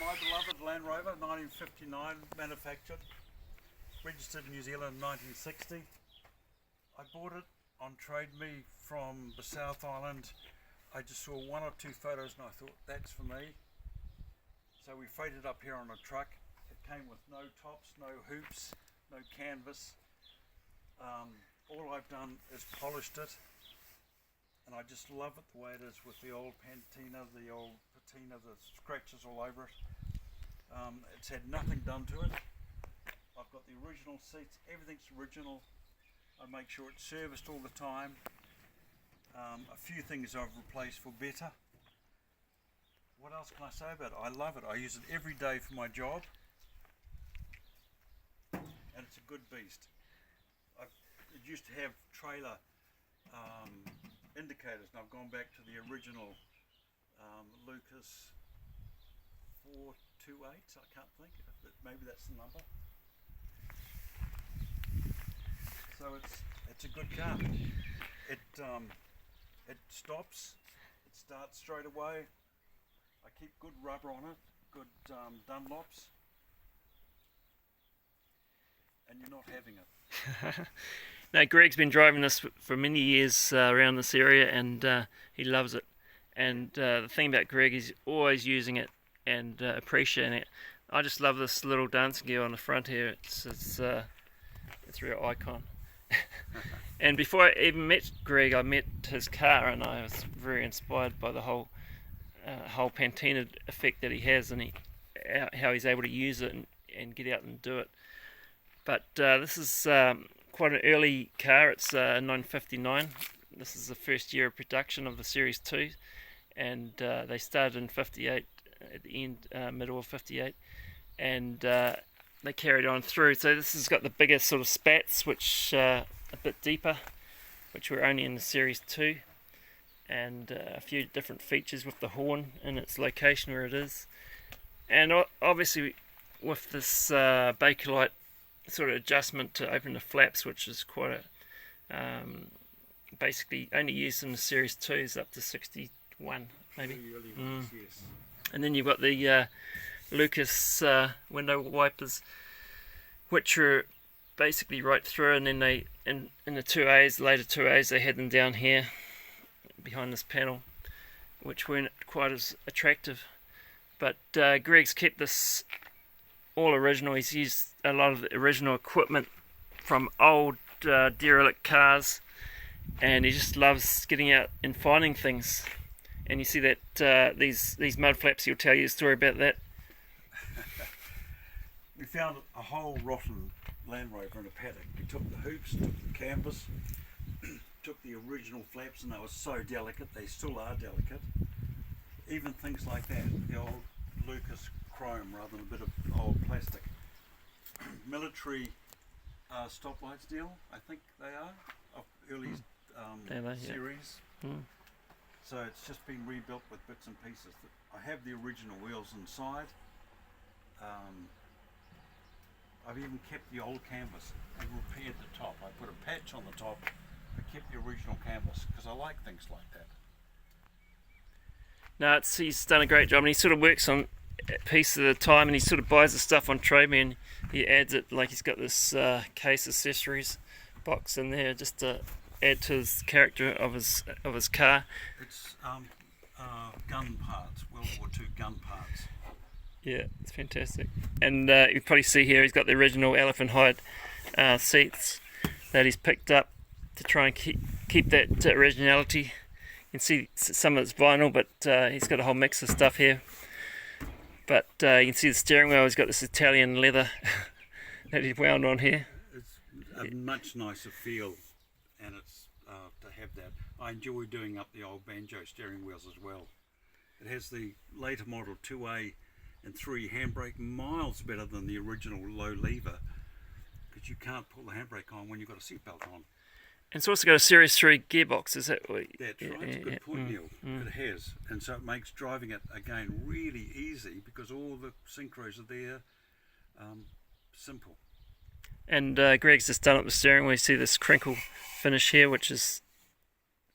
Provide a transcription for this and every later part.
my beloved Landrover, 1959, manufactured, registered in New Zealand in 1960. I bought it on Trade Me from the South Island. I just saw one or two photos and I thought, that's for me. So we freighted it up here on a truck. It came with no tops, no hoops, no canvas. All I've done is polished it, and I just love it the way it is with the old patina, the old patina, the scratches all over it. It's had nothing done to it. I've got the original seats, everything's original. I make sure it's serviced all the time. A few things I've replaced for better. What else can I say about it? I love it. I use it every day for my job, and it's a good beast. It used to have trailer indicators, and I've gone back to the original Lucas 428s. I can't think, maybe that's the number. So it's a good car. It stops, it starts straight away. I keep good rubber on it, good Dunlops, and you're not having it. Now, Greg's been driving this for many years around this area, and he loves it. And the thing about Greg is he's always using it and appreciating it. I just love this little dancing gear on the front here. It's a real icon. And before I even met Greg, I met his car, and I was very inspired by the whole patina effect that he has, and how he's able to use it and get out and do it. But this is quite an early car. It's 1959. This is the first year of production of the Series 2, and they started in 58 at the end, middle of 58, and they carried on through. So this has got the bigger sort of spats, which a bit deeper, which were only in the Series 2, and a few different features with the horn in its location where it is, and obviously with this Bakelite sort of adjustment to open the flaps, which is quite a basically only used in the Series 2s up to 61 maybe. Yes. And then you've got the Lucas window wipers, which are basically right through, and then they in the 2As, later 2As, they had them down here behind this panel, which weren't quite as attractive. But Greg's kept this all original. He's used a lot of the original equipment from old derelict cars, and he just loves getting out and finding things. And you see that these mud flaps, he'll tell you a story about that. We found a whole rotten Landrover in a paddock. We took the hoops, took the canvas, took the original flaps, and they were so delicate. They still are delicate. Even things like that, the old Lucas chrome rather than a bit of old plastic. Military stoplights deal, I think they are, of early series. Yeah. So it's just been rebuilt with bits and pieces. I have the original wheels inside. I've even kept the old canvas and repaired the top. I put a patch on the top, but kept the original canvas because I like things like that. No, he's done a great job, and he sort of works on a piece at a time, and he sort of buys the stuff on Trade Me and he adds it, like he's got this case accessories box in there just to add to his character of his car. It's gun parts, World War II gun parts. Yeah, it's fantastic. And you probably see here he's got the original elephant hide seats that he's picked up to try and keep that originality. You can see some of it's vinyl, but he's got a whole mix of stuff here. But you can see the steering wheel, he's got this Italian leather that he's wound on here. It's a much nicer feel, and it's to have that. I enjoy doing up the old banjo steering wheels as well. It has the later model 2A and 3 handbrake, miles better than the original low lever, because you can't pull the handbrake on when you've got a seatbelt on. And it's also got a Series 3 gearbox, is that what? That's right, it's a good point, Neil. It has, and so it makes driving it again really easy because all the synchros are there, simple. And Greg's just done up the steering wheel. You see this crinkle finish here, which is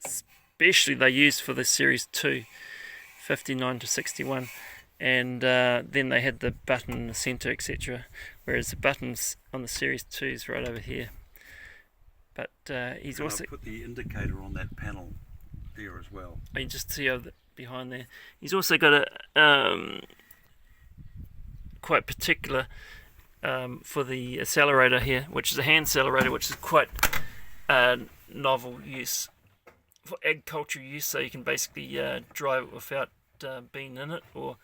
especially they used for the Series 2, 59 to 61. and then they had the button in the centre, etc. Whereas the buttons on the Series 2 is right over here. But he's also put the indicator on that panel there as well. You can just see over behind there. He's also got a quite particular for the accelerator here, which is a hand accelerator, which is quite novel use for agricultural use. So you can basically drive it without being in it, or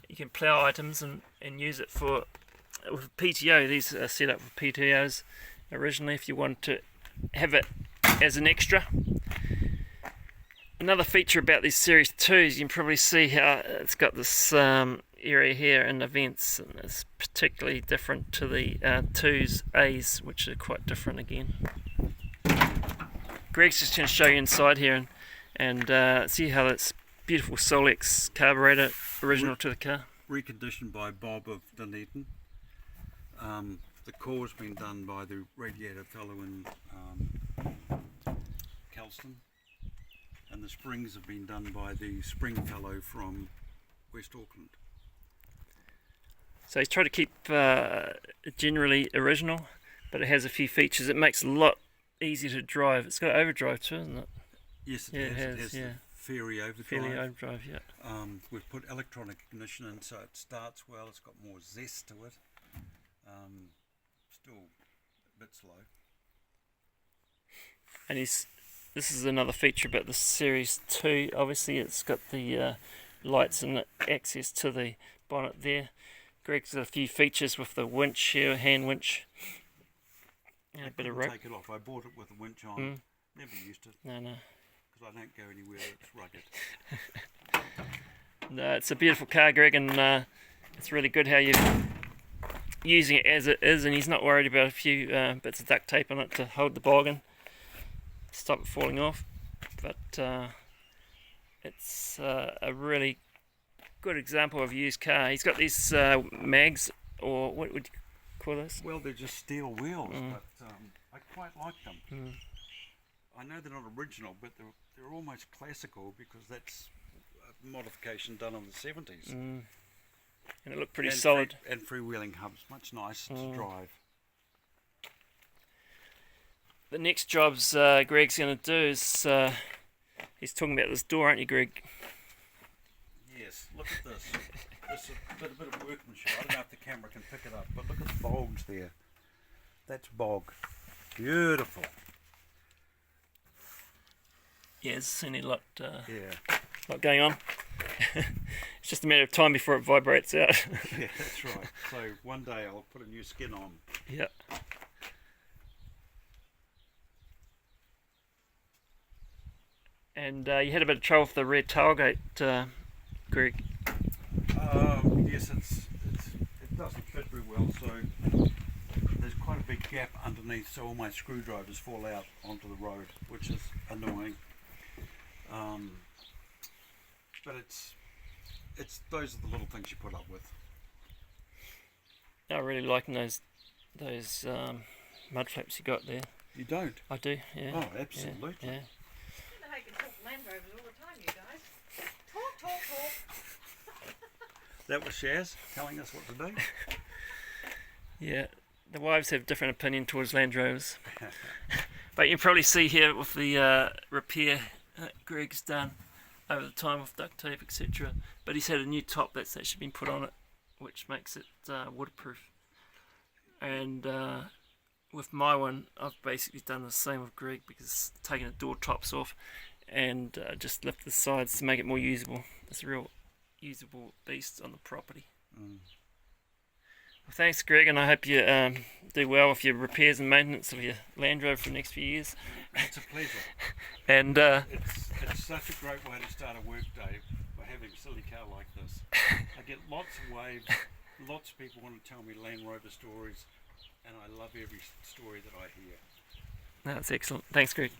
you can plough items and use it for with PTO. These are set up for PTOs originally if you want to have it as an extra. Another feature about these Series 2s, you can probably see how it's got this area here in the vents, and it's particularly different to the 2s, A's, which are quite different again. Greg's just going to show you inside here and see how it's beautiful Solex carburetor, original to the car. Reconditioned by Bob of Dunedin. The core's been done by the radiator fellow in Kelston, and the springs have been done by the spring fellow from West Auckland. So he's tried to keep generally original, but it has a few features. It makes it a lot easier to drive. It's got overdrive too, isn't it? Yes, Yeah, it has. has, The Fairy overdrive. Fairly overdrive, yeah. We've put electronic ignition in, so it starts well. It's got more zest to it. Still a bit slow. And this is another feature about the Series 2. Obviously, it's got the lights and the access to the bonnet there. Greg's got a few features with the winch here, hand winch, and a bit of rope. Take it off. I bought it with a winch on. Never used it. No. Because I don't go anywhere that's rugged. No, it's a beautiful car, Greg, and it's really good how you're using it as it is, and he's not worried about a few bits of duct tape on it to hold the boggin, stop it falling off. But it's a really good example of a used car. He's got these mags, or what would you call this? Well, they're just steel wheels, but I quite like them. I know they're not original, but they're almost classical because that's a modification done in the 70s. And it looked pretty solid. And freewheeling hubs, much nicer to drive. The next jobs Greg's going to do is, he's talking about this door, aren't you, Greg? Yes, look at this. This is a bit of workmanship. I don't know if the camera can pick it up, but look at the bogs there. That's bog. Beautiful. Yeah, there's certainly a lot going on. It's just a matter of time before it vibrates out. Yeah, that's right. So one day I'll put a new skin on. Yeah. And you had a bit of trouble with the rear tailgate, Greg. Yes, it doesn't fit very well, so there's quite a big gap underneath, so all my screwdrivers fall out onto the road, which is annoying. But it's those are the little things you put up with. I'm really liking those mud flaps you got there. You don't? I do, yeah. Oh, absolutely. Yeah. I don't know how you can talk Landrovers all the time, you guys. Talk. That was Shaz telling us what to do. Yeah, the wives have different opinion towards Land Rovers. But you can probably see here with the repair Greg's done over the time with duct tape, etc. But he's had a new top that's actually been put on it, which makes it waterproof. And with my one, I've basically done the same with Greg, because taking the door tops off and just lift the sides to make it more usable. It's a real usable beast on the property. Well, thanks, Greg, and I hope you do well with your repairs and maintenance of your Land Rover for the next few years. It's a pleasure. And it's such a great way to start a work day by having a silly car like this. I get lots of waves, lots of people want to tell me Land Rover stories, and I love every story that I hear. That's excellent. Thanks, Greg.